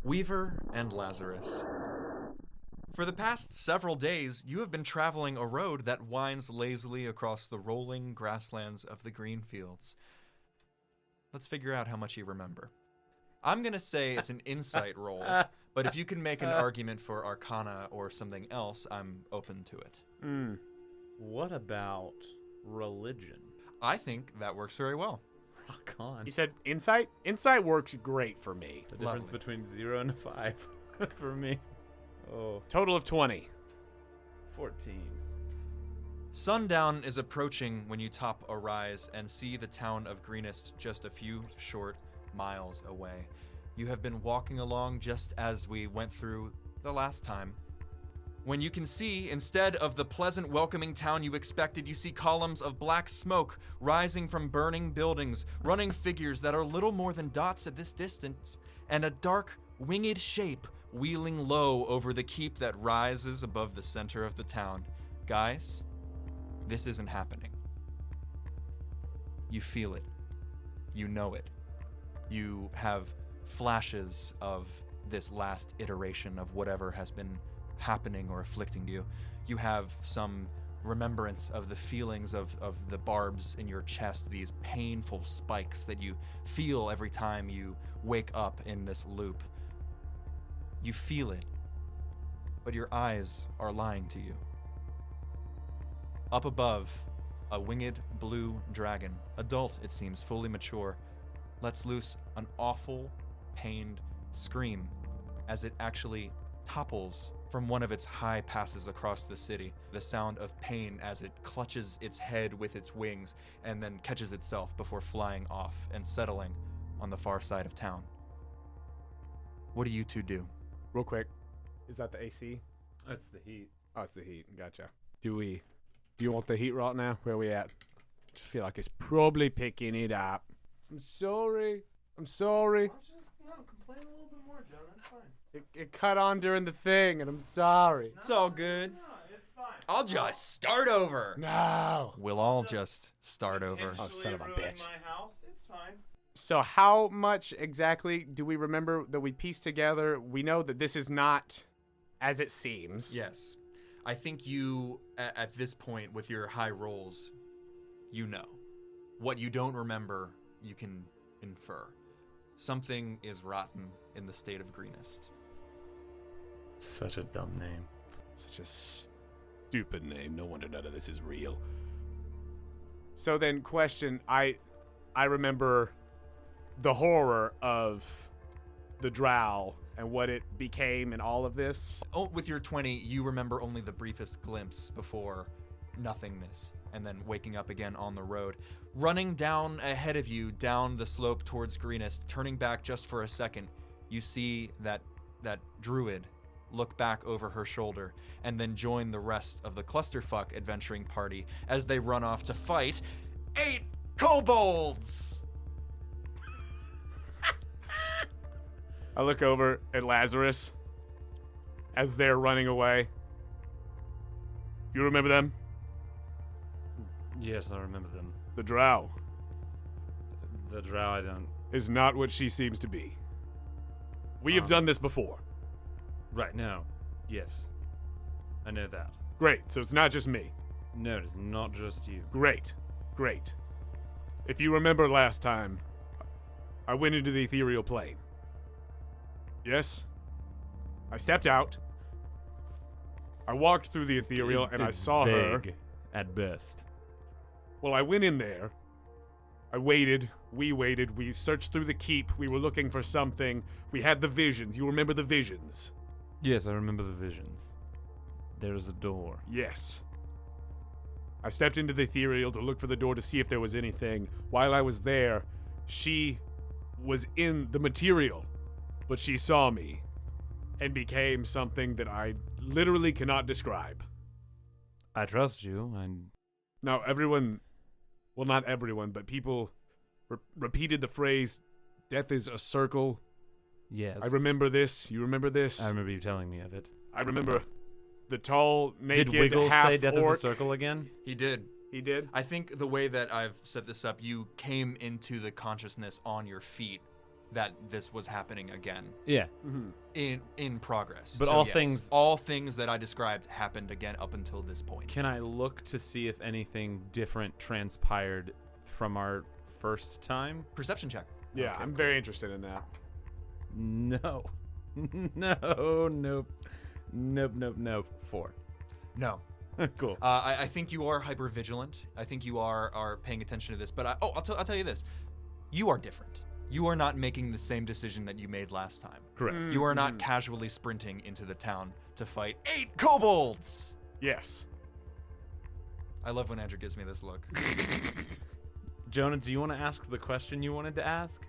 Weaver and Lazarus. For the past several days, you have been traveling a road that winds lazily across the rolling grasslands of the green fields. Let's figure out how much you remember. I'm going to say it's an insight roll, but if you can make an argument for Arcana or something else, I'm open to it. What about religion? I think that works very well. Rock on. You said insight? Insight works great for me. The difference between 0 and a 5 for me. Oh. Total of 20. 14. Sundown is approaching when you top a rise and see the town of Greenest just a few short miles away. You have been walking along just as we went through the last time. When you can see, instead of the pleasant, welcoming town you expected, you see columns of black smoke rising from burning buildings, running figures that are little more than dots at this distance, and a dark, winged shape wheeling low over the keep that rises above the center of the town. Guys, this isn't happening. You feel it. You know it. You have flashes of this last iteration of whatever has been happening or afflicting you. You have some remembrance of the feelings of the barbs in your chest, these painful spikes that you feel every time you wake up in this loop. You feel it, but your eyes are lying to you. Up above, a winged blue dragon, adult it seems, fully mature, lets loose an awful, pained scream as it actually topples from one of its high passes across the city. The sound of pain as it clutches its head with its wings and then catches itself before flying off and settling on the far side of town. What do you two do? Real quick. Is that the AC? That's the heat. Oh, it's the heat. Gotcha. Do you want the heat right now? Where are we at? I feel like it's probably picking it up. I'm sorry. Complain a little bit more, Jonah. It's fine. It cut on during the thing, and I'm sorry. It's all good. No, it's fine. I'll just start over. No. We'll all just start over. Oh, son of a Ruin bitch. My house. It's fine. So how much exactly do we remember that we pieced together? We know that this is not as it seems. Yes. I think you, at this point, with your high rolls, you know. What you don't remember, you can infer. Something is rotten in the state of Greenest. Such a dumb name. Such a stupid name. No wonder none of this is real. So then, question, I remember the horror of the drow and what it became and all of this. Oh, with your 20, you remember only the briefest glimpse before nothingness, and then waking up again on the road. Running down ahead of you, down the slope towards Greenest, turning back just for a second, you see that druid look back over her shoulder and then join the rest of the clusterfuck adventuring party as they run off to fight 8 kobolds! I look over at Lazarus as they're running away. You remember them? Yes, I remember them. The drow The drow, I don't. is not what she seems to be. We have done this before. Right, no. Yes. I know that. Great, so it's not just me. No, it is not just you. Great. If you remember last time, I went into the ethereal plane. Yes? I stepped out. I walked through the ethereal and I saw her. At best. Well, I went in there. I waited. We searched through the keep. We were looking for something. We had the visions. You remember the visions? Yes, I remember the visions. There's a door. Yes. I stepped into the ethereal to look for the door to see if there was anything. While I was there, she was in the material, but she saw me and became something that I literally cannot describe. I trust you, and Now, everyone, well, not everyone, but people repeated the phrase, death is a circle. yes. I remember this. You remember this? I remember you telling me of it. I remember the tall, naked, Did Wiggles half say death is orc. a circle again? He did. He did? I think the way that I've set this up, you came into the consciousness on your feet that this was happening again Yeah. in progress. But So all yes, all things that I described happened again up until this point. Can I look to see if anything different transpired from our first time? Perception check. Yeah, Okay, I'm cool. very interested in that. No. No, nope. Nope. 4. No. Cool. I think you are hyper vigilant. I think you are paying attention to this. But I'll tell you this: you are different. You are not making the same decision that you made last time. Correct. You are not casually sprinting into the town to fight 8 kobolds. Yes. I love when Andrew gives me this look. Jonah, do you want to ask the question you wanted to ask?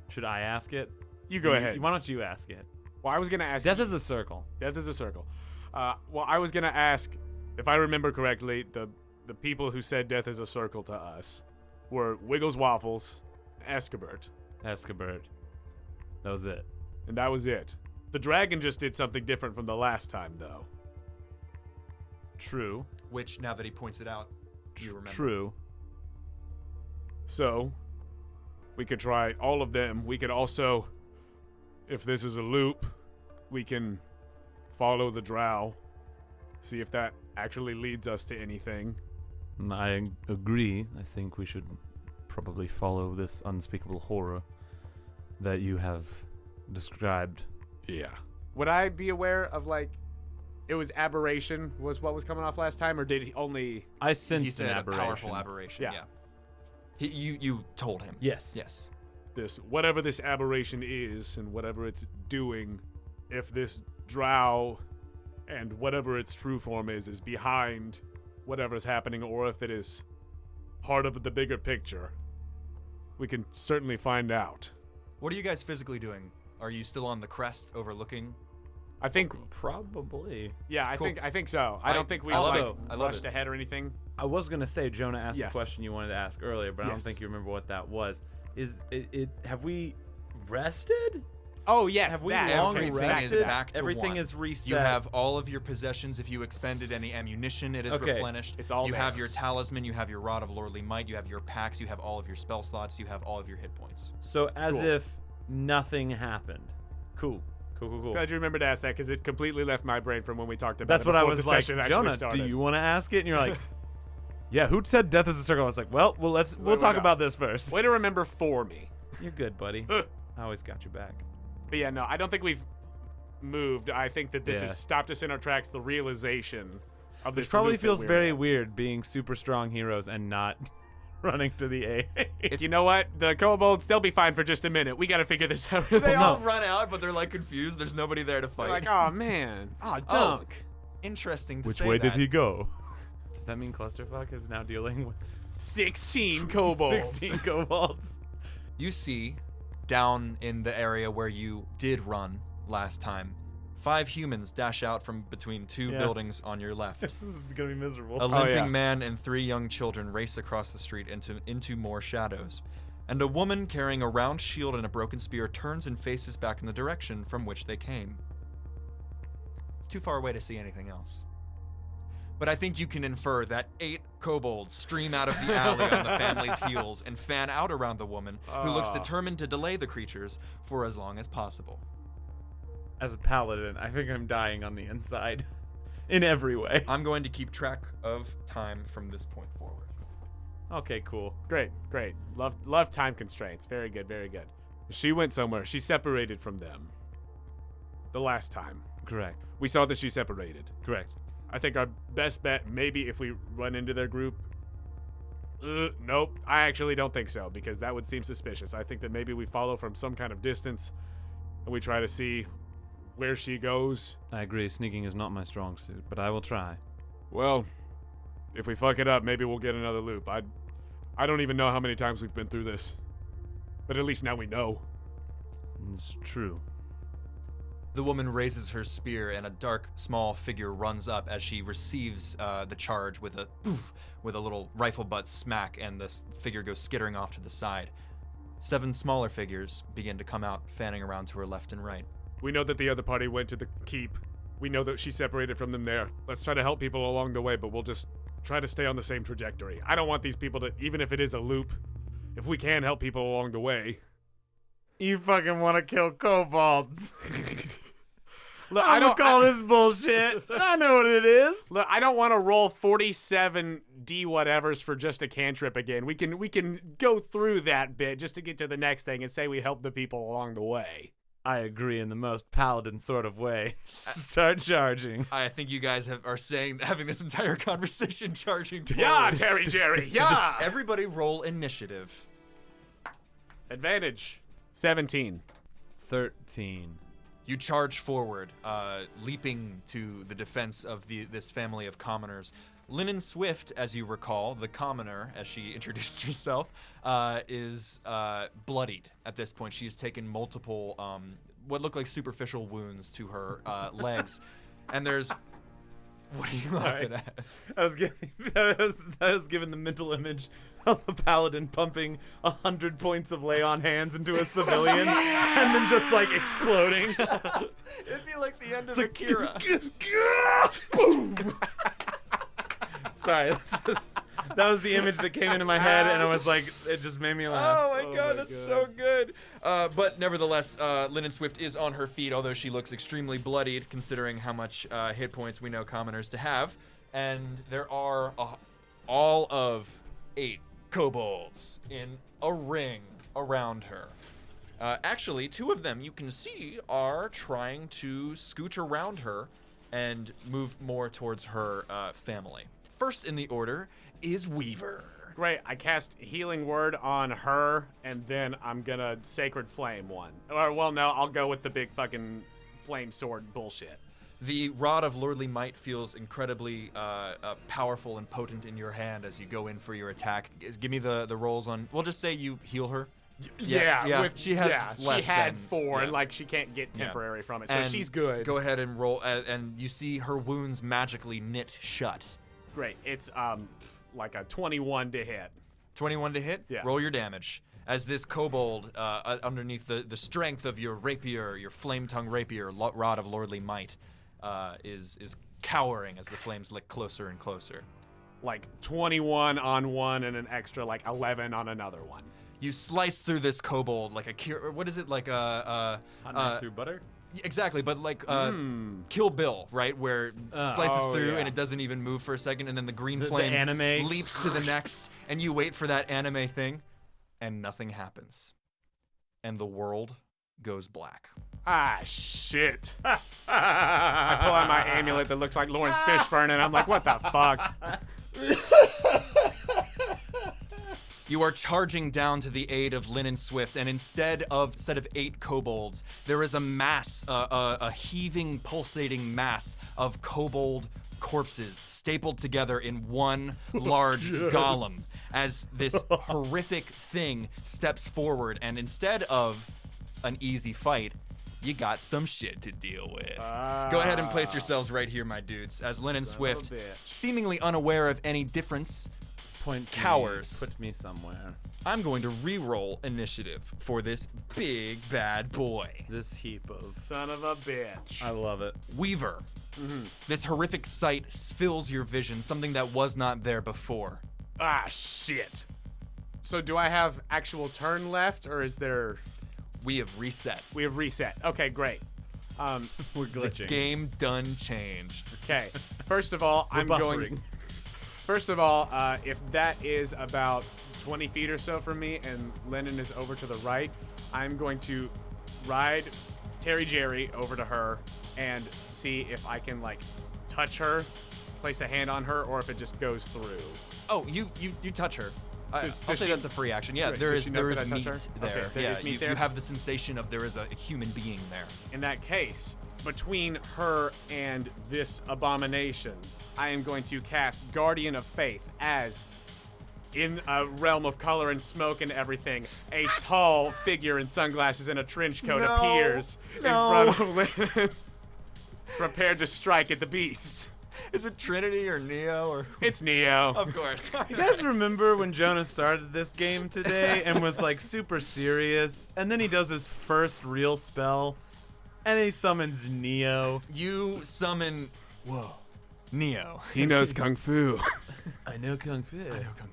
Should I ask it? You go ahead. Why don't you ask it? Well, I was going to ask... Death is a circle. Death is a circle. Well, I was going to ask, if I remember correctly, the people who said death is a circle to us were Wiggles Waffles, Escabert. Escabert. That was it. And that was it. The dragon just did something different from the last time, though. True. Which, now that he points it out, you remember. True. So, we could try all of them. We could also, if this is a loop, we can follow the drow, see if that actually leads us to anything. I agree. I think we should probably follow this unspeakable horror that you have described. Yeah. Would I be aware of, like, it was aberration was what was coming off last time, or did he only... I He sensed said an a aberration. powerful aberration. Yeah. You told him. Yes. Yes. this, whatever this aberration is and whatever it's doing, if this drow and whatever its true form is behind whatever's happening, or if it is part of the bigger picture, we can certainly find out. What are you guys physically doing? Are you still on the crest overlooking? I think, Probably. yeah, I Cool. think so. I don't think we I love like it. I love rushed it. ahead or anything. I was gonna say Jonah asked Yes. the question you wanted to ask earlier, but I don't Yes. think you remember what that was. Is it? Have we rested? Oh yes, Have we that. long Everything rested? is back to Everything one. is reset. You have all of your possessions. If you expended any ammunition, it is Okay. replenished. It's all You there. have your talisman. You have your rod of lordly might. You have your packs. You have all of your spell slots. You have all of your hit points. So as Cool. if nothing happened. Cool. Glad you remembered to ask that because it completely left my brain from when we talked about That's it what I before was the like, session actually Jonah, started. do you want to ask it? And you're like, yeah, who said death is a circle? I was like, well, we'll like, talk why not? about this first. Way to remember for me. You're good, buddy. I always got your back. But yeah, no, I don't think we've moved. I think that this Yeah. has stopped us in our tracks, the realization of this This probably loop that feels we're very in. weird being super strong heroes and not running to the A. You know what? The kobolds, they'll be fine for just a minute. We got to figure this out. They Well, all no. run out, but they're like confused. There's nobody there to fight. They're like, oh man, oh dunk. Interesting to Which say way that. did he go? Does that mean Clusterfuck is now dealing with 16 kobolds. 16 kobolds? You see, down in the area where you did run last time, 5 humans dash out from between 2 Yeah. buildings on your left. This is gonna be miserable. A limping yeah. man and 3 young children race across the street into more shadows. And a woman carrying a round shield and a broken spear turns and faces back in the direction from which they came. It's too far away to see anything else. But I think you can infer that 8 kobolds stream out of the alley on the family's heels and fan out around the woman, who looks Ah. determined to delay the creatures for as long as possible. As a paladin, I think I'm dying on the inside. In every way. I'm going to keep track of time from this point forward. Okay, cool. Great. Love time constraints. Very good. She went somewhere. She separated from them. The last time. Correct. We saw that she separated. Correct. I think our best bet, maybe if we run into their group. Nope. I actually don't think so, because that would seem suspicious. I think that maybe we follow from some kind of distance and we try to see where she goes. I agree, sneaking is not my strong suit, but I will try. Well, if we fuck it up, maybe we'll get another loop. I don't even know how many times we've been through this. But at least now we know. It's true. The woman raises her spear, and a dark, small figure runs up as she receives the charge with a poof, with a little rifle butt smack, and this figure goes skittering off to the side. 7 smaller figures begin to come out, fanning around to her left and right. We know that the other party went to the keep. We know that she separated from them there. Let's try to help people along the way, but we'll just try to stay on the same trajectory. I don't want these people to, even if it is a loop, if we can help people along the way. You fucking want to kill kobolds. Look, I don't call this bullshit. I know what it is. Look, I don't want to roll 47 D whatevers for just a cantrip again. We can go through that bit just to get to the next thing and say we help the people along the way. I agree in the most paladin sort of way. Start charging. I think you guys are having this entire conversation charging forward. Yeah, Terry Jerry. Yeah. Everybody roll initiative. Advantage. 17. 13. You charge forward, leaping to the defense of this family of commoners. Linen Swift, as you recall, the commoner, as she introduced herself, is bloodied at this point. She has taken multiple, what look like superficial wounds to her legs. And there's... What are you laughing at? I was given the mental image of a paladin pumping 100 points of lay on hands into a civilian and then just like exploding. It'd be like the end of Akira. Boom! Sorry, that was the image that came into my head, and I was like, it just made me laugh. Oh my god, that's so good. But nevertheless, Linen Swift is on her feet, although she looks extremely bloodied, considering how much hit points we know commoners to have. And there are all of 8 kobolds in a ring around her. Actually, 2 of them you can see are trying to scoot around her and move more towards her family. First in the order is Weaver. Great, I cast Healing Word on her, and then I'm gonna Sacred Flame one. Or, well, no, I'll go with the big fucking flame sword bullshit. The Rod of Lordly Might feels incredibly powerful and potent in your hand as you go in for your attack. Give me the rolls on... We'll just say you heal her. Yeah. She has less she had than, 4, and like she can't get temporary from it, so And she's good. Go ahead and roll, and you see her wounds magically knit shut. Great, it's like a 21 to hit. 21 to hit? Yeah. Roll your damage. As this kobold, underneath the strength of your rapier, your flame-tongue rapier, Rod of Lordly Might, is cowering as the flames lick closer and closer. Like 21 on one and an extra like 11 on another one. You slice through this kobold like what is it, like Hot knife through butter? Exactly, but like Kill Bill, right? Where it slices through and it doesn't even move for a second, and then the green flame anime leaps to the next, and you wait for that anime thing, and nothing happens. And the world goes black. Ah, shit. I pull out my amulet that looks like Lawrence Fishburne, and I'm like, what the fuck? You are charging down to the aid of Linen Swift, and instead of 8 kobolds, there is a mass, a heaving, pulsating mass of kobold corpses stapled together in one large golem as this horrific thing steps forward, and instead of an easy fight, you got some shit to deal with. Go ahead and place yourselves right here, my dudes, as Linen Swift, seemingly unaware of any difference, Point to cowers. Me, put me somewhere. I'm going to re-roll initiative for this big bad boy. This heap of... Son of a bitch. I love it. Weaver. This horrific sight fills your vision, something that was not there before. Ah, shit. So do I have actual turn left, or is there... We have reset. We have reset. Okay, great. We're glitching. The game done changed. Okay. First of all, I'm going... First of all, if that is about 20 feet or so from me and Lennon is over to the right, I'm going to ride Terry Jerry over to her and see if I can, like, touch her, place a hand on her, or if it just goes through. Oh, you touch her. I'll say that's a free action. Yeah, Great. there Does is she know meat that I touch her? there. Okay, there is meat there? You have the sensation of there is a human being there. In that case, between her and this abomination, I am going to cast Guardian of Faith as in a realm of color and smoke and everything, a tall figure in sunglasses and a trench coat appears in front of Lynn, prepared to strike at the beast. Is it Trinity or Neo or? It's Neo. Of course. You guys remember when Jonah started this game today and was like super serious, and then he does his first real spell, and he summons Neo. You summon. Whoa. Neo. He knows Kung Fu. I know Kung Fu. Kung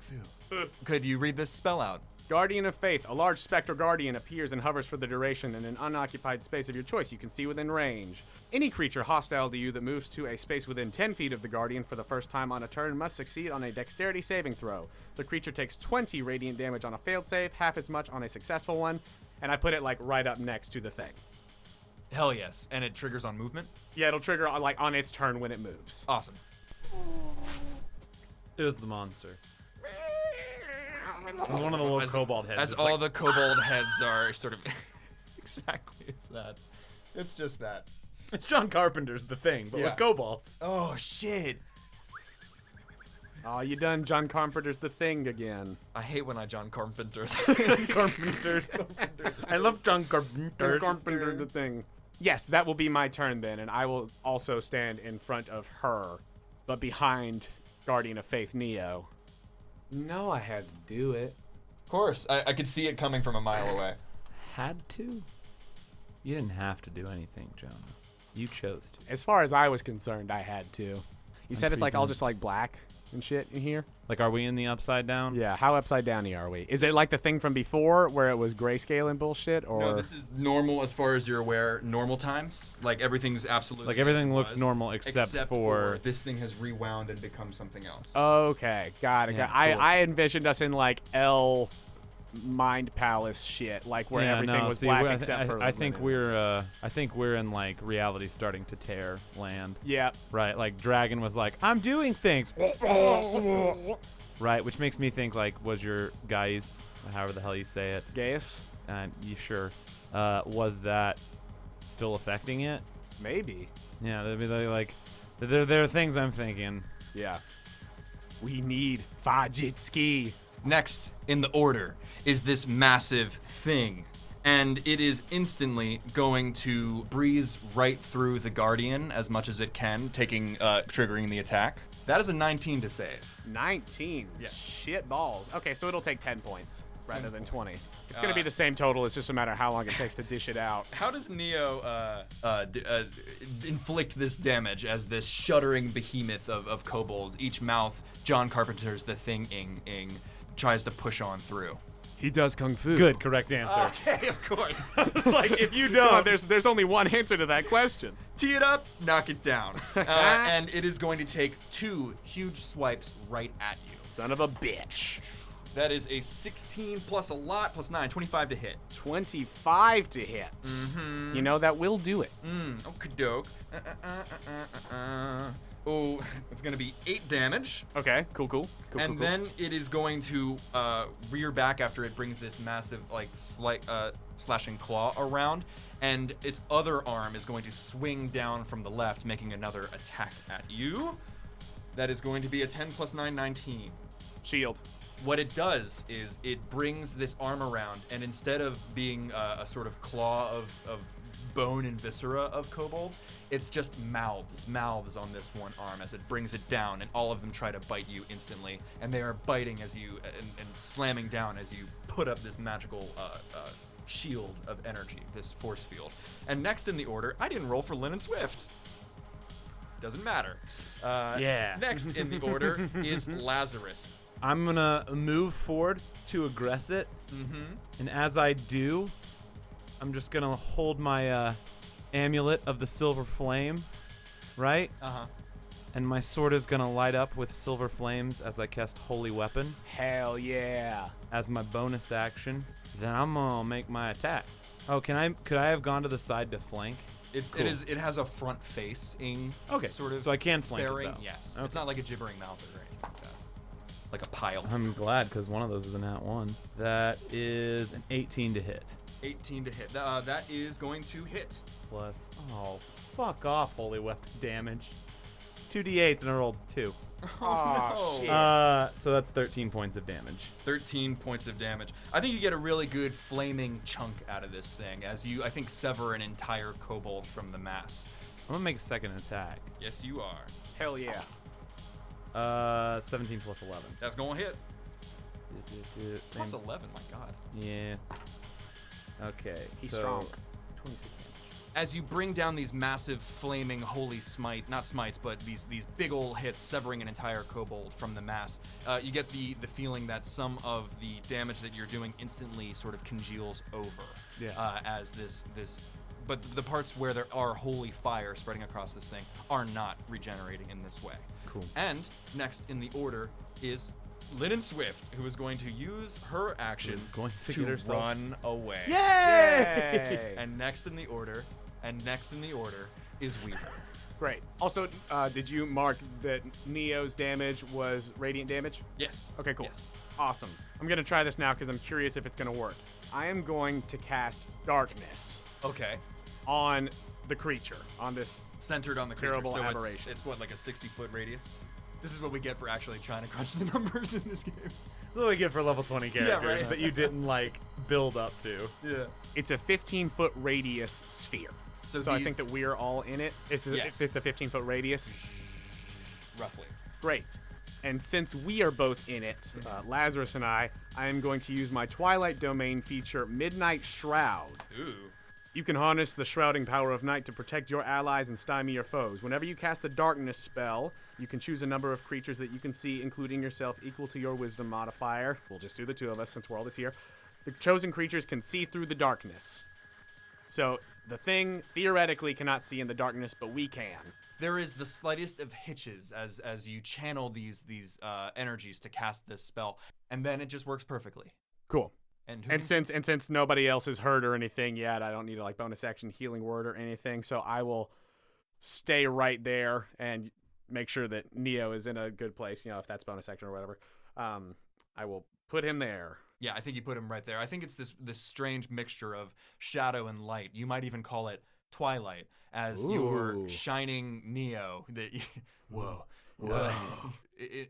Fu. Could you read this spell out? Guardian of Faith. A large spectral guardian appears and hovers for the duration in an unoccupied space of your choice you can see within range. Any creature hostile to you that moves to a space within 10 feet of the guardian for the first time on a turn must succeed on a dexterity saving throw. The creature takes 20 radiant damage on a failed save, half as much on a successful one, and I put it like right up next to the thing. Hell yes. And it triggers on movement? Yeah, it'll trigger like on its turn when it moves. Awesome. It was the monster. It was one of the little kobold heads. As It's all like, the kobold heads are sort of. Exactly, it's that. It's just that. it's John Carpenter's The Thing, but Yeah. with kobolds. Oh, shit. Oh, you done John Carpenter's The Thing again. I hate when I John Carpenter. Carpenters. I love John Carpenter. Carpenter The Thing. Yes, that will be my turn then, and I will also stand in front of her, but behind Guardian of Faith Neo. No, I had to do it. Of course, I could see it coming from a mile away. Had to? You didn't have to do anything, Jonah. You chose to. As far as I was concerned, I had to. You said it's like all presuming- just like black and shit in here? Like, are we in the upside down? Yeah, how upside down are we? Is it like the thing from before where it was grayscale and bullshit, or No, this is normal as far as you're aware. Normal times, like everything's absolutely. Like everything as it looks was, normal except for this thing has rewound and become something else. Okay, got it. Yeah, got cool. I envisioned us in like L Mind Palace shit, like where everything was black except for I think linen. we're in like reality starting to tear land. Yeah. Right, like Dragon was like, I'm doing things. Right, which makes me think like, was your guys, however the hell you say it, Gaius? you sure, was that still affecting it? Maybe. Yeah, they're like, there are things I'm thinking. Yeah. We need Fajitski. Next in the order is this massive thing, and it is instantly going to breeze right through the Guardian as much as it can, triggering the attack. That is a 19 to save. 19. Yes. Shit balls. Okay, so it'll take 10 points rather 10 than points. 20. It's going to be the same total. It's just a matter of how long it takes to dish it out. How does Neo inflict this damage as this shuddering behemoth of kobolds, each mouth John Carpenter's The Thing tries to push on through? He does Kung Fu. Good, correct answer. Okay, of course. It's like, if you Come on, don't, there's only one answer to that question. Tee it up, knock it down. And it is going to take 2 huge swipes right at you. Son of a bitch. That is a 16 plus a lot plus 9, 25 to hit. 25 to hit. Mm-hmm. You know, that will do it. Okie doke. Oh, it's going to be 8 damage. Okay, cool. And then it is going to rear back after it brings this massive, like, slashing claw around. And its other arm is going to swing down from the left, making another attack at you. That is going to be a 10 plus 9, 19. Shield. What it does is it brings this arm around, and instead of being a sort of claw of bone and viscera of kobolds, it's just mouths on this one arm as it brings it down, and all of them try to bite you instantly, and they are biting as you and slamming down as you put up this magical shield of energy, this force field. And next in the order, I didn't roll for Lynn and Swift. Doesn't matter. Yeah. Next in the order is Lazarus. I'm gonna move forward to aggress it, and as I do, I'm just gonna hold my amulet of the silver flame, right? And my sword is gonna light up with silver flames as I cast Holy Weapon Hell yeah. as my bonus action. Then I'm gonna make my attack. Oh, could I have gone to the side to flank? It has a front facing sort of so I can flank it, bearing. though. Yes. Okay. It's not like a gibbering mouth or anything like that. Like a pile. I'm glad, because one of those is an @1. That is an 18 to hit. 18 to hit. That is going to hit. Plus, oh, fuck off, Holy Weapon damage. 2d8s and I rolled 2. Oh, shit. So that's 13 points of damage. 13 points of damage. I think you get a really good flaming chunk out of this thing as you, I think, sever an entire kobold from the mass. I'm gonna make a second attack. Yes, you are. Hell yeah. 17 plus 11. That's going to hit. Same- Plus 11, my God. Yeah. Okay. He's so strong. 26 damage. As you bring down these massive flaming holy smite, not smites, but these big ol' hits severing an entire kobold from the mass, you get the feeling that some of the damage that you're doing instantly sort of congeals over. Yeah. As this, but the parts where there are holy fire spreading across this thing are not regenerating in this way. Cool. And next in the order is Lynn Swift, who is going to use her action Who's going to get herself- run away. Yay! And next in the order is Weaver. Great. Also, did you mark that Neo's damage was radiant damage? Yes. Okay, cool. Yes. Awesome. I'm going to try this now because I'm curious if it's going to work. I am going to cast Darkness Okay. on the creature, on this. Centered on the creature. Terrible so aberration. It's what, like a 60-foot radius? This is what we get for actually trying to crunch the numbers in this game. That's what we get for level 20 characters right. that you didn't like build up to. Yeah. It's a 15-foot radius sphere. So I these- think that we're all in it. It's a 15-foot radius. Roughly. Great. And since we are both in it, Lazarus and I am going to use my Twilight Domain feature, Midnight Shroud. Ooh. You can harness the shrouding power of night to protect your allies and stymie your foes. Whenever you cast the darkness spell, you can choose a number of creatures that you can see, including yourself, equal to your wisdom modifier. We'll just do the two of us since we're all this here. The chosen creatures can see through the darkness. So the thing theoretically cannot see in the darkness, but we can. There is the slightest of hitches as you channel these energies to cast this spell, and then it just works perfectly. Cool. And Since nobody else is hurt or anything yet, I don't need a bonus action healing word or anything. So I will stay right there and make sure that Neo is in a good place. If that's bonus action or whatever. I will put him there. Yeah, I think you put him right there. I think it's this strange mixture of shadow and light. You might even call it twilight, as your Ooh. shining Neo that whoa.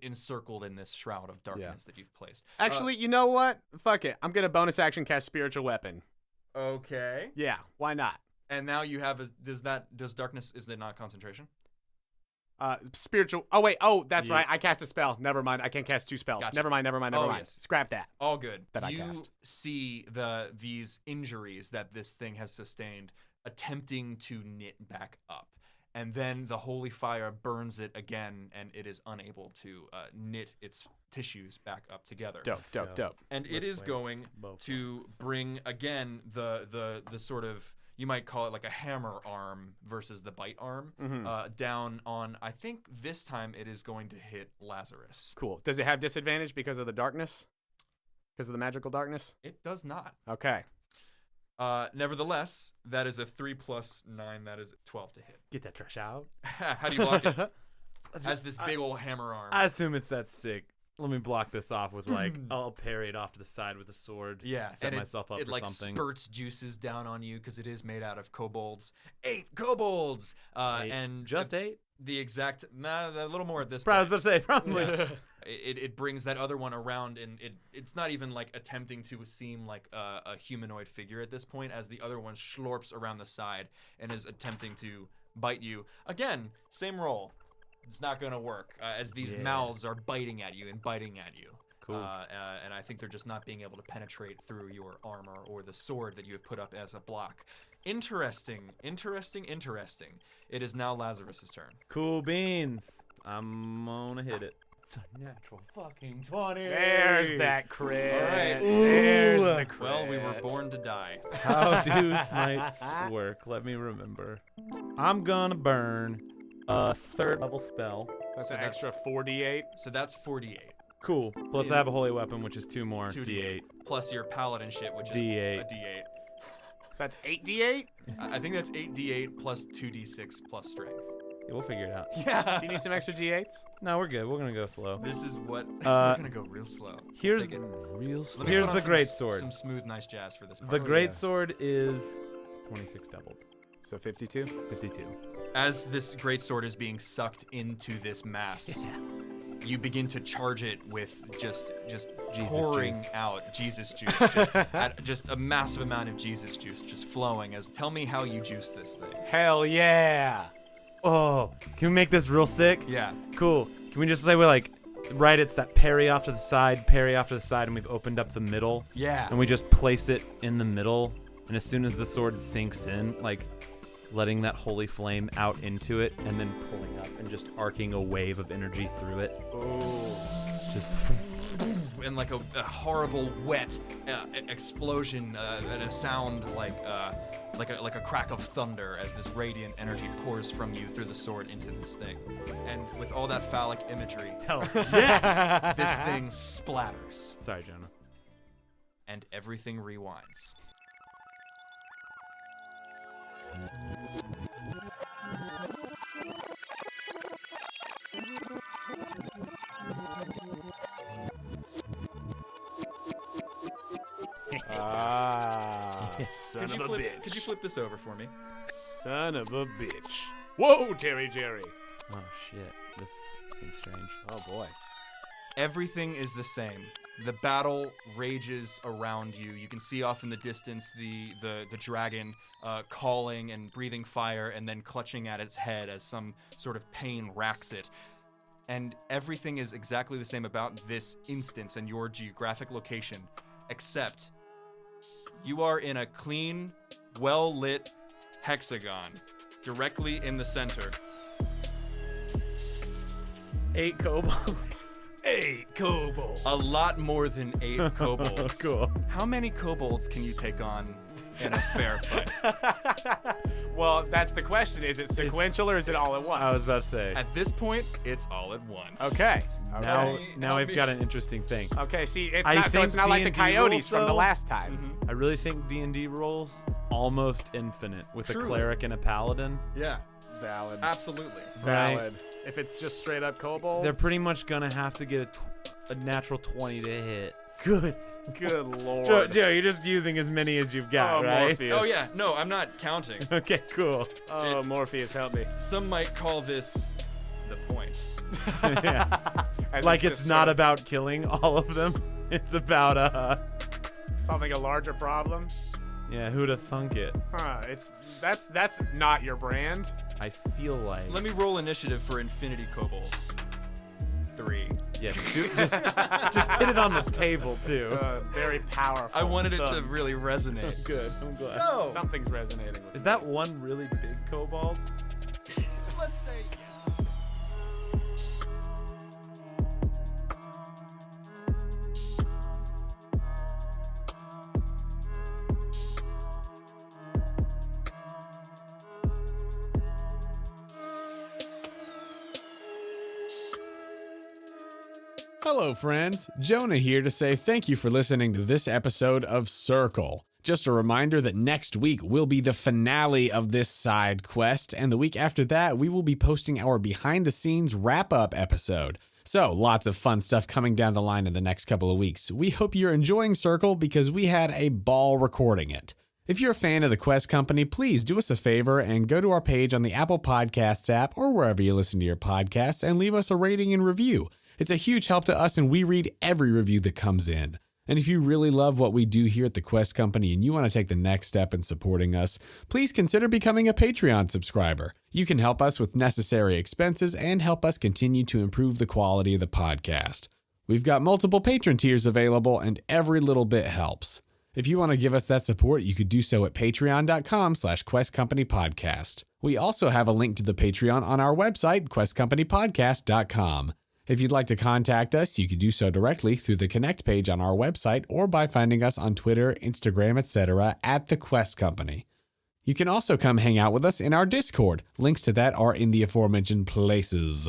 Encircled in this shroud of darkness that you've placed. Actually, you know what? Fuck it. I'm gonna bonus action cast spiritual weapon. Okay. Yeah, why not? And now you have does darkness, is it not concentration? Spiritual. Oh wait. Oh, that's Yeah. right. I cast a spell. Never mind. I can't cast two spells. Gotcha. Never mind. Yes. Scrap that. All good. That I you cast. see these injuries that this thing has sustained attempting to knit back up. And then the holy fire burns it again, and it is unable to knit its tissues back up together. Dope. And it is going to bring again the sort of, you might call it like a hammer arm versus the bite arm, down on, I think this time it is going to hit Lazarus. Cool. Does it have disadvantage because of the darkness? Because of the magical darkness? It does not. Okay. Nevertheless, that is a 3 + 9. That is 12 to hit. Get that trash out. How do you block it? As this big old hammer arm. I assume it's that sick. Let me block this off with I'll parry it off to the side with a sword. Yeah, set and myself up it for something. spurts juices down on you because it is made out of kobolds. 8 kobolds! And just 8? The exact, a little more at this I was point. about to say, probably. It brings that other one around, and it's not even attempting to seem like a humanoid figure at this point, as the other one schlorps around the side and is attempting to bite you. Again, same roll. It's not going to work, as these mouths are biting at you and biting at you. Cool. And I think they're just not being able to penetrate through your armor or the sword that you have put up as a block. Interesting. It is now Lazarus's turn. Cool beans. I'm gonna hit it. It's a natural fucking 20. There's that crit. All right. There's the crit. Well, we were born to die. How do smites work? Let me remember. I'm gonna burn a 3rd level spell. That's So an that's- extra 48. So that's 48. Cool. Plus I have a holy weapon, which is 2 more. 2d8. Plus your paladin shit, which is D8. a d8. So that's 8d8? I think that's 8d8 plus 2d6 plus strength. Yeah, we'll figure it out. Yeah. Do you need some extra d8s? No, we're good. We're gonna go slow. This is what we're gonna go real slow. Here's Take it. Real Let slow. me Here's put on the some great sword. Some smooth, nice jazz for this part. The great sword is 26 doubled. So 52? 52. As this great sword is being sucked into this mass, you begin to charge it with just Jesus pouring juice. out Jesus juice, just a massive amount of Jesus juice just flowing. Tell me how you juice this thing. Hell yeah. Oh, can we make this real sick? Yeah. Cool. Can we just say we're like, right, it's that parry off to the side, and we've opened up the middle. Yeah. And we just place it in the middle, and as soon as the sword sinks in, like, letting that holy flame out into it, and then pulling up and just arcing a wave of energy through it. Just and like a horrible wet explosion and a sound like a crack of thunder as this radiant energy pours from you through the sword into this thing. And with all that phallic imagery, hell yes! this thing splatters Sorry, Jonah. and everything rewinds. Son of a bitch. Could you flip this over for me? Son of a bitch. Whoa, Jerry. Oh shit, this seems strange. Oh boy. Everything is the same. The battle rages around you. You can see off in the distance the dragon calling and breathing fire and then clutching at its head as some sort of pain racks it. And everything is exactly the same about this instance and your geographic location, except you are in a clean, well-lit hexagon directly in the center. 8 kobolds. 8 kobolds. A lot more than 8 kobolds. Cool. How many kobolds can you take on in a fair fight? Well, that's the question. Is it sequential or is it all at once? I was about to say. At this point, it's all at once. Okay. Now we've got an interesting thing. Okay, see, it's I not so think it's not like the D&D coyotes rules, from the though. last time. I really think D&D rolls almost infinite with a Truly. cleric and a paladin. Yeah, Valid. absolutely. Valid. If it's just straight up kobolds. They're pretty much gonna have to get a natural 20 to hit. Good. Good lord. Joe, you're just using as many as you've got, Oh, right? Morpheus. Oh yeah, no, I'm not counting. Okay, cool. Oh, Morpheus, help me. Some might call this the point. Yeah. As Like just it's not sort of about killing all of them. It's about solving a larger problem. yeah, who'd have thunk it? Huh? That's not your brand. I feel like Let me roll initiative for Infinity Kobolds. 3. yeah, just hit it on the table too. Very powerful. I wanted it to thumb. really resonate. Good. I'm glad. So, Something's resonating with Is me. that one really big kobold? let's say Hello, friends. Jonah here to say thank you for listening to this episode of Circle. Just a reminder that next week will be the finale of this side quest, and the week after that, we will be posting our behind-the-scenes wrap-up episode. So, lots of fun stuff coming down the line in the next couple of weeks. We hope you're enjoying Circle because we had a ball recording it. If you're a fan of the Quest Company, please do us a favor and go to our page on the Apple Podcasts app or wherever you listen to your podcasts and leave us a rating and review. It's a huge help to us, and we read every review that comes in. And if you really love what we do here at the Quest Company and you want to take the next step in supporting us, please consider becoming a Patreon subscriber. You can help us with necessary expenses and help us continue to improve the quality of the podcast. We've got multiple patron tiers available, and every little bit helps. If you want to give us that support, you could do so at patreon.com/questcompanypodcast. We also have a link to the Patreon on our website, questcompanypodcast.com. If you'd like to contact us, you could do so directly through the Connect page on our website or by finding us on Twitter, Instagram, etc. at The Quest Company. You can also come hang out with us in our Discord. Links to that are in the aforementioned places.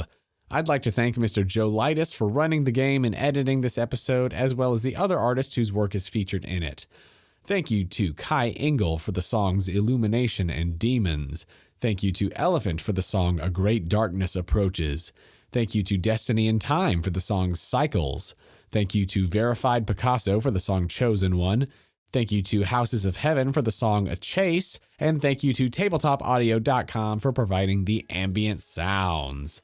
I'd like to thank Mr. Joe Leitess for running the game and editing this episode, as well as the other artists whose work is featured in it. Thank you to Kai Engel for the songs Illumination and Demons. Thank you to ELPHNT for the song A Great Darkness Approaches. Thank you to Destiny and Time for the song Cycles. Thank you to Verified Picasso for the song Chosen One. Thank you to Houses of Heaven for the song A Chase. And thank you to TabletopAudio.com for providing the ambient sounds.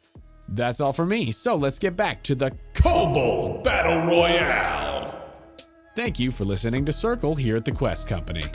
That's all for me, so let's get back to the Kobold Battle Royale. Thank you for listening to Circle here at the Quest Company.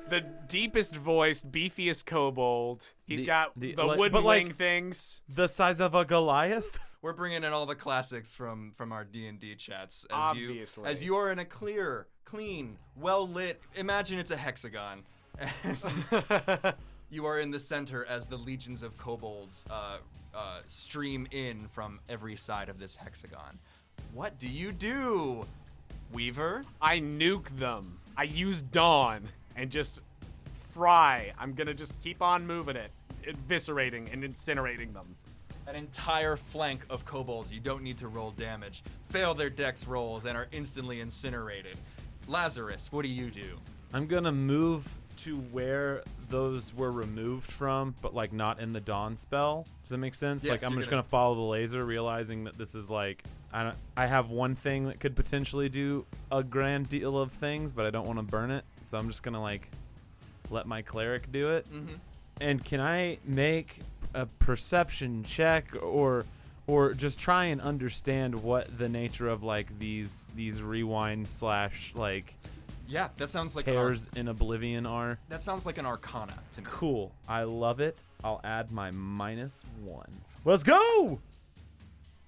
The deepest voiced, beefiest kobold. He's got the like- wooden but, like- wing things. The size of a Goliath? We're bringing in all the classics from our D&D chats. Obviously. As you are in a clear, clean, well-lit, imagine it's a hexagon. You are in the center as the legions of kobolds stream in from every side of this hexagon. What do you do, Weaver? I nuke them. I use Dawn and just fry. I'm gonna just keep on moving it, eviscerating and incinerating them. An entire flank of kobolds, you don't need to roll damage, fail their dex rolls and are instantly incinerated. Lazarus, what do you do? I'm gonna move to where those were removed from, but like not in the Dawn spell. Does that make sense? Yes, Like I'm you're just gonna- gonna follow the laser, realizing that this is like I have one thing that could potentially do a grand deal of things, but I don't want to burn it, so I'm just gonna like let my cleric do it. Mm-hmm. And can I make a perception check or just try and understand what the nature of like these rewind / like Yeah, that sounds like tears in oblivion are? that sounds like an arcana to me. Cool. I love it. I'll add my -1. Let's go!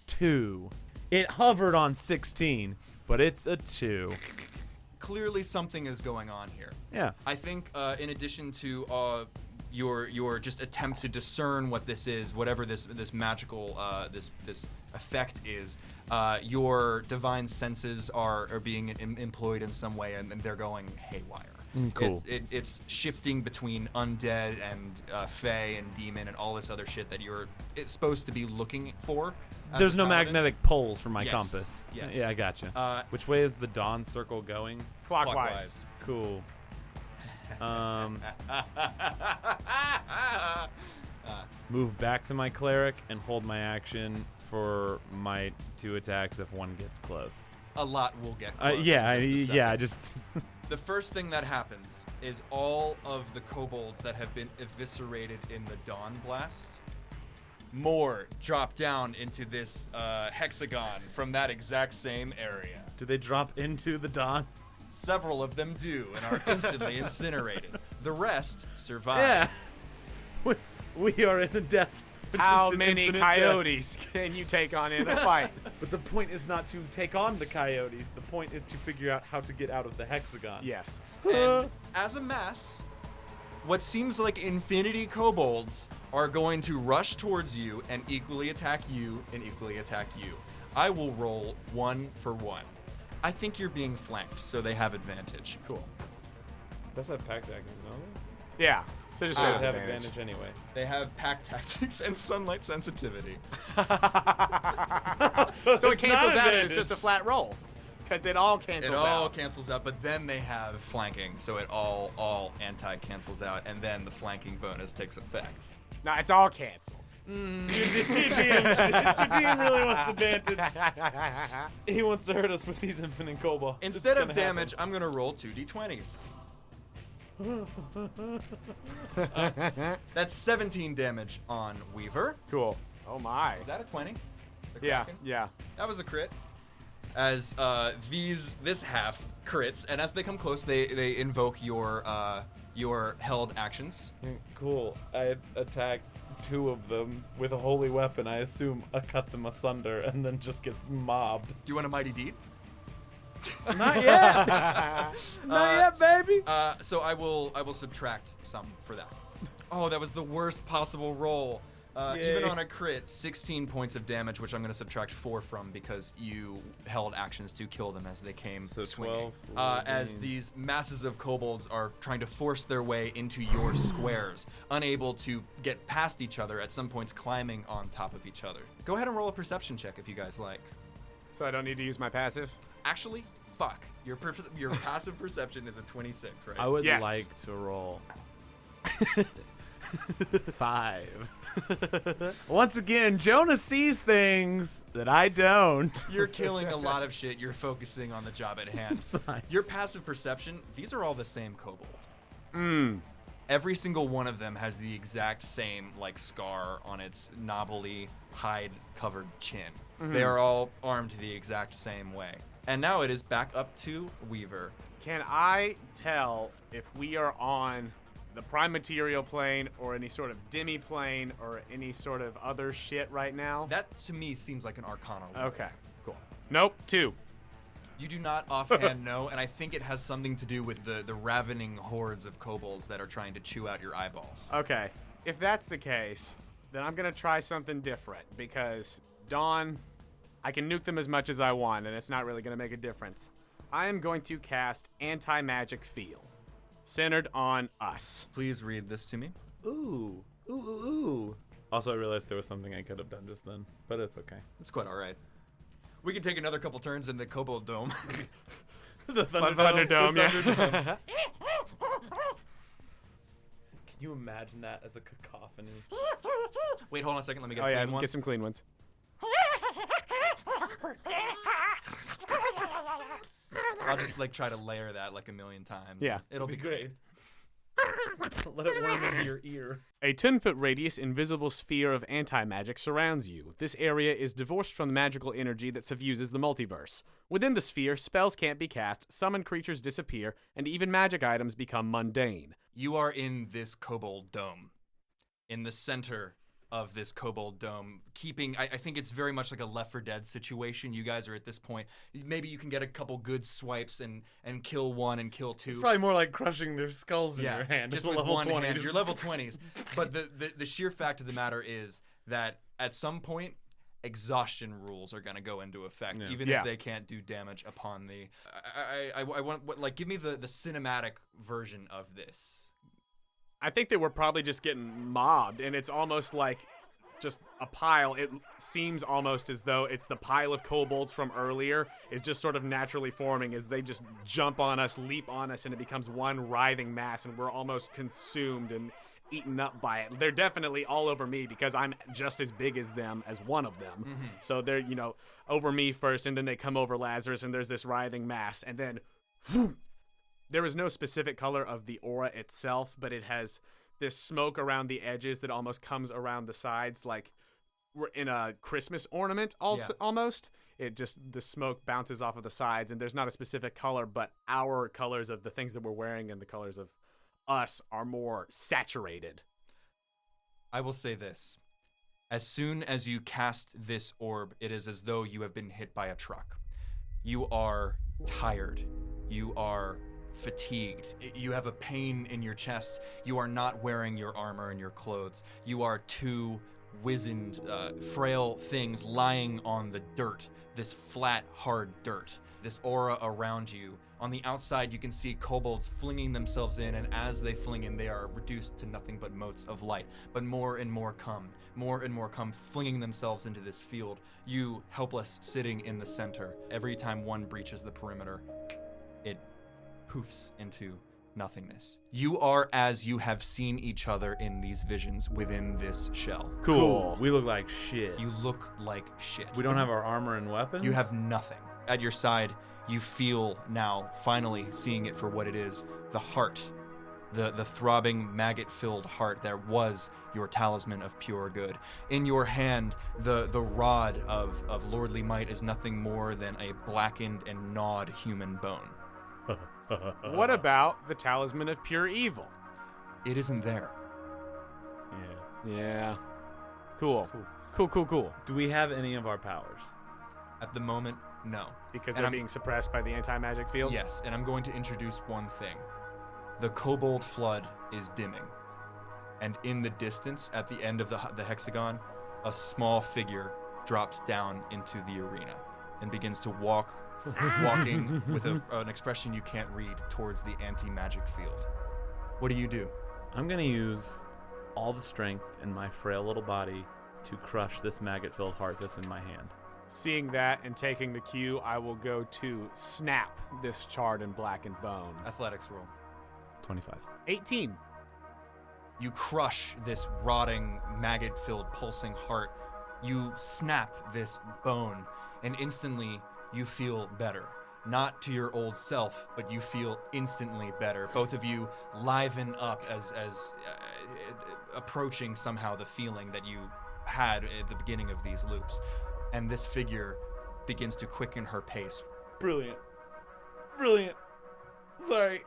2. It hovered on 16, but it's a 2. Clearly something is going on here. Yeah. I think in addition to your just attempt to discern what this is, whatever this magical this effect is, your divine senses are being employed in some way, and they're going haywire. Cool. It's shifting between undead and fae and demon and all this other shit that it's supposed to be looking for. as There's a no paladin. magnetic poles for my Yes, compass. yes. Yeah, I gotcha. Which way is the dawn circle going? Clockwise. Cool. Move back to my cleric and hold my action for my 2 attacks if one gets close. A lot will get close. in Yeah, just a second. yeah, just The first thing that happens is all of the kobolds that have been eviscerated in the Dawn Blast, more drop down into this hexagon from that exact same area. do they drop into the dawn? Several of them do and are instantly incinerated. The rest survive. Yeah. We are in the death. How just an many infinite death. coyotes can you take on in a fight? But the point is not to take on the coyotes. The point is to figure out how to get out of the hexagon. Yes. And as a mass, what seems like infinity kobolds are going to rush towards you and equally attack you and equally attack you. I will roll 1 for 1. I think you're being flanked, so they have advantage. Cool. That's not pack tactics, no? Yeah. So just They say would have advantage. advantage anyway. They have pack tactics and sunlight sensitivity. So it it's cancels not out and advantage. it's just a flat roll. Because it all cancels It all out. cancels out, but then they have flanking, so it all anti-cancels out, and then the flanking bonus takes effect. No, it's all canceled. Your DM really wants advantage. He wants to hurt us with these infinite kobolds. It's Instead of gonna damage, happen. I'm gonna roll 2 d20s. That's 17 damage on Weaver. Cool. Oh my. Is that a 20? The Yeah, Kraken? yeah. That was a crit. As this half crits, and as they come close, they invoke your held actions. Cool. I attack 2 of them with a holy weapon. I assume I cut them asunder and then just gets mobbed. Do you want a mighty deed? Not yet. Not yet, baby. So I will subtract some for that. Oh, that was the worst possible roll. Even Yay. on a crit, 16 points of damage, which I'm going to subtract 4 from because you held actions to kill them as they came So swinging. 12 As remains. these masses of kobolds are trying to force their way into your squares, unable to get past each other, at some points climbing on top of each other. Go ahead and roll a perception check if you guys like. So I don't need to use my passive? Actually, fuck. Your passive perception is a 26, right? I would Yes. like to roll 5. Once again, Jonah sees things that I don't. You're killing a lot of shit. You're focusing on the job at hand. It's fine. Your passive perception, these are all the same kobold. Mm. Every single one of them has the exact same like scar on its knobbly hide-covered chin. They are all armed the exact same way. And now it is back up to Weaver. Can I tell if we are on the prime material plane or any sort of demi plane or any sort of other shit right now? That to me seems like an arcana roll. Okay, cool. Nope, 2. You do not offhand know, and I think it has something to do with the ravening hordes of kobolds that are trying to chew out your eyeballs. Okay, if that's the case, then I'm gonna try something different because Dawn, I can nuke them as much as I want, and it's not really gonna make a difference. I am going to cast Anti-Magic Field, centered on us. Please read this to me. Ooh. Ooh. Also, I realized there was something I could have done just then, but it's okay. It's quite all right. We can take another couple turns in the kobold dome. The Thunderdome, yeah. Can you imagine that as a cacophony? Wait, hold on a second. Let me get Oh a yeah, clean one. get some clean ones. I'll just like try to layer that like a million times. Yeah. It'll be great. Let it worm into your ear. A 10-foot radius invisible sphere of anti-magic surrounds you. This area is divorced from the magical energy that suffuses the multiverse. Within the sphere, spells can't be cast, summoned creatures disappear, and even magic items become mundane. You are in this kobold dome, in the center of this kobold dome, keeping, I think it's very much like a Left 4 Dead situation. You guys are at this point, maybe you can get a couple good swipes and kill one and kill two. It's probably more like crushing their skulls in yeah, your hand. just It's a with level one 20. hand. You're level 20s. But the sheer fact of the matter is that at some point, exhaustion rules are going to go into effect, even if they can't do damage upon the... I want, like, give me the cinematic version of this. I think that we're probably just getting mobbed, and it's almost like just a pile. It seems almost as though it's the pile of kobolds from earlier is just sort of naturally forming as they just jump on us, leap on us, and it becomes one writhing mass, and we're almost consumed and eaten up by it. They're definitely all over me because I'm just as big as them, as one of them. Mm-hmm. So they're, over me first, and then they come over Lazarus, and there's this writhing mass, and then whoop, there is no specific color of the aura itself, but it has this smoke around the edges that almost comes around the sides, like we're in a Christmas ornament almost. It just, the smoke bounces off of the sides, and there's not a specific color, but our colors of the things that we're wearing and the colors of us are more saturated. I will say this. As soon as you cast this orb, it is as though you have been hit by a truck. You are tired. You are fatigued. You have a pain in your chest. You are not wearing your armor and your clothes. You are two wizened, frail things lying on the dirt, this flat, hard dirt, this aura around you. On the outside, you can see kobolds flinging themselves in, and as they fling in, they are reduced to nothing but motes of light. But more and more come, flinging themselves into this field. You, helpless, sitting in the center. Every time one breaches the perimeter, it poofs into nothingness. You are as you have seen each other in these visions within this shell. Cool. We look like shit. You look like shit. We don't have our armor and weapons? You have nothing. At your side, you feel now, finally seeing it for what it is, the heart, the throbbing, maggot-filled heart that was your talisman of pure good. In your hand, the rod of lordly might is nothing more than a blackened and gnawed human bone. What about the talisman of pure evil? It isn't there. Yeah. Cool. Do we have any of our powers? At the moment, no. Because And they're I'm- being suppressed by the anti-magic field? Yes, and I'm going to introduce one thing. The kobold flood is dimming. And in the distance, at the end of the hexagon, a small figure drops down into the arena and begins to walking with an expression you can't read towards the anti-magic field. What do you do? I'm going to use all the strength in my frail little body to crush this maggot-filled heart that's in my hand. Seeing that and taking the cue, I will go to snap this charred and blackened bone. Athletics roll. 25. 18. You crush this rotting, maggot-filled, pulsing heart. You snap this bone, and instantly you feel better. Not to your old self, but you feel instantly better. Both of you liven up as approaching somehow the feeling that you had at the beginning of these loops. And this figure begins to quicken her pace. Brilliant. Brilliant. Sorry.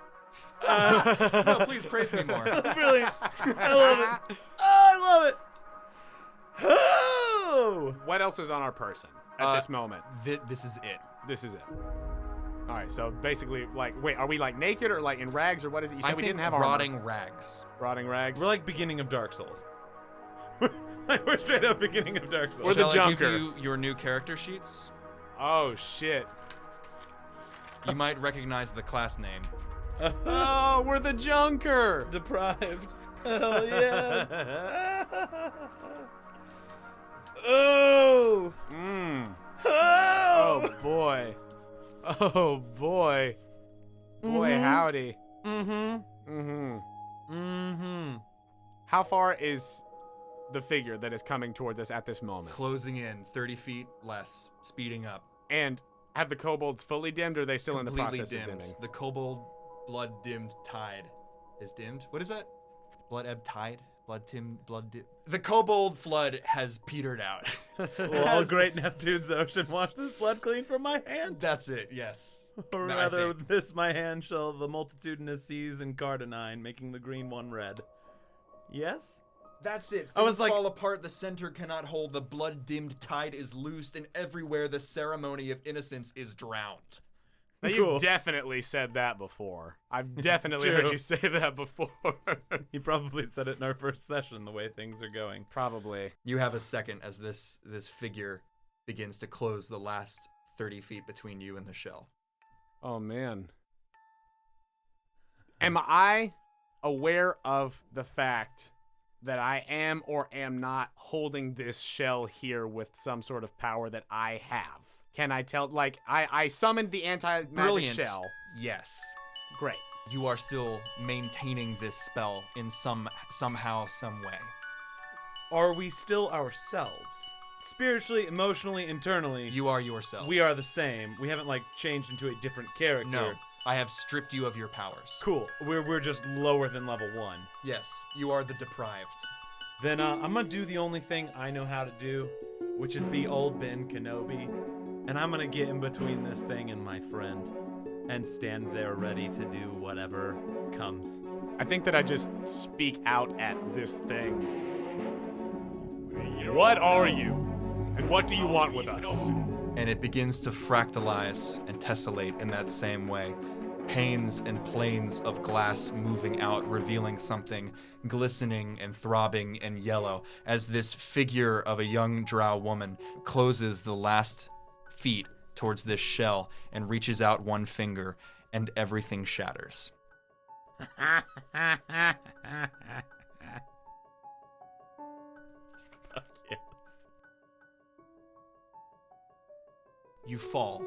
No, please praise me more. Brilliant. I love it. Oh, I love it. Oh! What else is on our person at this moment? This is it. This is it. All right, so basically, like, wait, are we like naked or like in rags or what is it? You said I we think didn't have armor. rotting rags. Rotting rags. We're like beginning of Dark Souls. We're straight up beginning of Dark Souls. We're the Shall I give Junker. you your new character sheets? Oh shit. You might recognize the class name. Oh, we're the Junker. Deprived. Hell yes. Oh. Mmm. Oh. Oh boy. Oh boy. Boy, howdy. Mm-hmm. Mm-hmm. Mm-hmm. How far is the figure that is coming towards us at this moment? Closing in 30 feet less, speeding up. And have the kobolds fully dimmed, or are they still in the Completely process dimmed. of dimming? The kobold blood dimmed tide is dimmed. What is that? Blood ebb tide? The kobold flood has petered out. Well, all great Neptune's ocean wash this blood clean from my hand. That's it, yes. Or I rather, think. this my hand shall the multitudinous seas encardinine, making the green one red. Yes? That's it. I was Things like- fall apart, the center cannot hold, the blood-dimmed tide is loosed, and everywhere the ceremony of innocence is drowned. Now, Cool. you've definitely said that before. I've definitely true. heard you say that before. He probably said it in our first session, the way things are going. Probably. You have a second as this figure begins to close the last 30 feet between you and the shell. Oh, man. Am I aware of the fact that I am or am not holding this shell here with some sort of power that I have? Can I tell? Like, I summoned the anti-magic Brilliant. shell. Yes. Great. You are still maintaining this spell in somehow, some way. Are we still ourselves? Spiritually, emotionally, internally, You are yourself. we are the same. We haven't, like, changed into a different character. No, I have stripped you of your powers. Cool. We're just lower than level 1. Yes, you are the deprived. Then I'm gonna do the only thing I know how to do, which is be old Ben Kenobi. And I'm gonna get in between this thing and my friend and stand there ready to do whatever comes. I think that I just speak out at this thing. What are you? And what do you want with us? And it begins to fractalize and tessellate in that same way. Panes and planes of glass moving out, revealing something glistening and throbbing and yellow as this figure of a young drow woman closes the last feet towards this shell and reaches out one finger, and everything shatters. Yes. You fall